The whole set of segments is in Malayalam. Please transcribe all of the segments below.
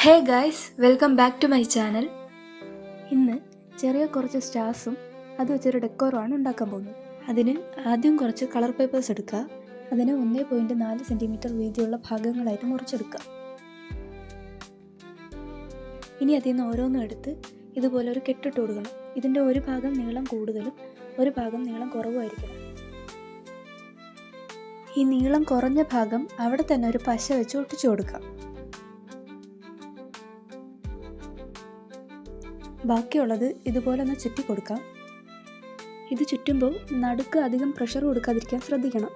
Hey guys, welcome back to my channel. ഇന്ന് ചെറിയ കുറച്ച് സ്റ്റാർസും അത് വെച്ചൊരു ഡെക്കോറുമാണ് ഉണ്ടാക്കാൻ പോകുന്നത്. അതിന് ആദ്യം കുറച്ച് കളർ പേപ്പേഴ്സ് എടുക്കുക. അതിന് 1.4 സെൻറ്റിമീറ്റർ വീതിയുള്ള ഭാഗങ്ങളായിട്ട് മുറിച്ചെടുക്കുക. ഇനി അതിൽ നിന്ന് ഓരോന്നും എടുത്ത് ഇതുപോലെ ഒരു കെട്ടിട്ട് കൊടുക്കണം. ഇതിൻ്റെ ഒരു ഭാഗം നീളം കൂടുതലും ഒരു ഭാഗം നീളം കുറവുമായിരിക്കണം. ഈ നീളം കുറഞ്ഞ ഭാഗം അവിടെ തന്നെ ഒരു പശ വെച്ച് ഒട്ടിച്ചു കൊടുക്കുക. ബാക്കിയുള്ളത് ഇതുപോലെ ഒന്ന് ചുറ്റി കൊടുക്കാം. ഇത് ചുറ്റുമ്പോൾ നടുക്ക് അധികം പ്രഷർ കൊടുക്കാതിരിക്കാൻ ശ്രദ്ധിക്കണം.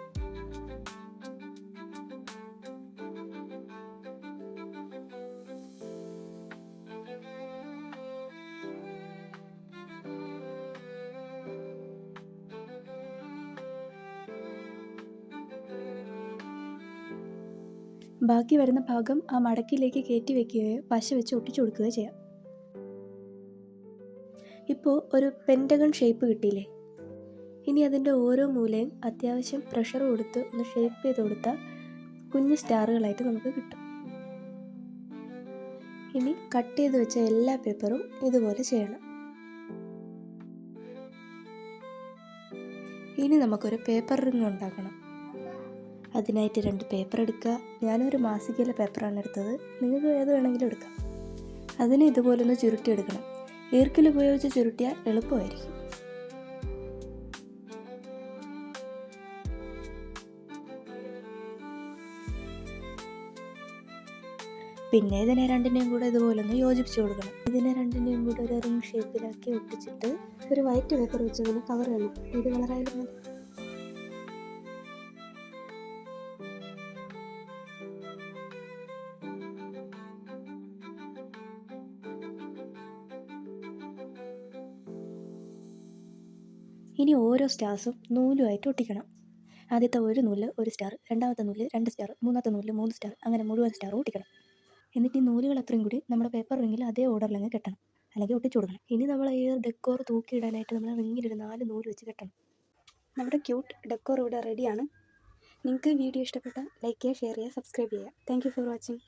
ബാക്കി വരുന്ന ഭാഗം ആ മടക്കിലേക്ക് കയറ്റി വെക്കുകയോ പശ വെച്ച് ഒട്ടിച്ചു കൊടുക്കുകയോ ചെയ്യാം. ഇപ്പോൾ ഒരു പെൻറ്റഗൺ ഷേപ്പ് കിട്ടിയില്ലേ? ഇനി അതിൻ്റെ ഓരോ മൂലയും അത്യാവശ്യം പ്രഷർ കൊടുത്ത് ഒന്ന് ഷേപ്പ് ചെയ്ത് കൊടുത്താൽ കുഞ്ഞു സ്റ്റാറുകളായിട്ട് നമുക്ക് കിട്ടും. ഇനി കട്ട് ചെയ്ത് വെച്ച എല്ലാ പേപ്പറും ഇതുപോലെ ചെയ്യണം. ഇനി നമുക്കൊരു പേപ്പർ റിങ് ഉണ്ടാക്കണം. അതിനായിട്ട് 2 പേപ്പർ എടുക്കുക. ഞാനൊരു മാസികയിലെ പേപ്പറാണ് എടുത്തത്. നിങ്ങൾക്ക് ഏത് വേണമെങ്കിലും എടുക്കാം. അതിന് ഇതുപോലൊന്ന് ചുരുട്ടിയെടുക്കണം. ഈർക്കിൽ ഉപയോഗിച്ച് ചുരുട്ടിയാൽ എളുപ്പമായിരിക്കും. പിന്നെ ഇതിനെ രണ്ടിനെയും കൂടെ ഇതുപോലൊന്ന് യോജിപ്പിച്ച് കൊടുക്കണം. ഇതിനെ രണ്ടിനെയും കൂടെ ഒരു റിംഗ് ഷേപ്പിലാക്കി ഒട്ടിച്ചിട്ട് ഒരു വൈറ്റ് പേപ്പർ വെച്ച് അതിന് കവർ ചെയ്യണം. ഏത് കളറായാലും മതി. ഇനി ഓരോ സ്റ്റാർസും നൂലുമായിട്ട് ഒട്ടിക്കണം. ആദ്യത്തെ ഒരു നൂല് 1 സ്റ്റാർ, രണ്ടാമത്തെ നൂല് 2 സ്റ്റാർ, മൂന്നാമത്തെ നൂല് 3 സ്റ്റാർ, അങ്ങനെ മുഴുവൻ സ്റ്റാർ ഒട്ടിക്കണം. എന്നിട്ട് ഈ നൂലുകൾ അത്രയും കൂടി നമ്മുടെ പേപ്പർ റിങ്ങിൽ അതേ ഓർഡറിലങ്ങ് കെട്ടണം, അല്ലെങ്കിൽ ഒട്ടിച്ചു കൊടുക്കണം. ഇനി നമ്മൾ ഈ ഡെക്കോർ തൂക്കിയിടാനായിട്ട് നമ്മൾ റിങ്ങിലൊരു 4 നൂല് വെച്ച് കെട്ടണം. നമ്മുടെ ക്യൂട്ട് ഡെക്കോർ ഇവിടെ റെഡിയാണ്. നിങ്ങൾക്ക് വീഡിയോ ഇഷ്ടപ്പെട്ടാൽ ലൈക്ക് ചെയ്യുക, ഷെയർ ചെയ്യുക, സബ്സ്ക്രൈബ് ചെയ്യുക. Thank you for watching.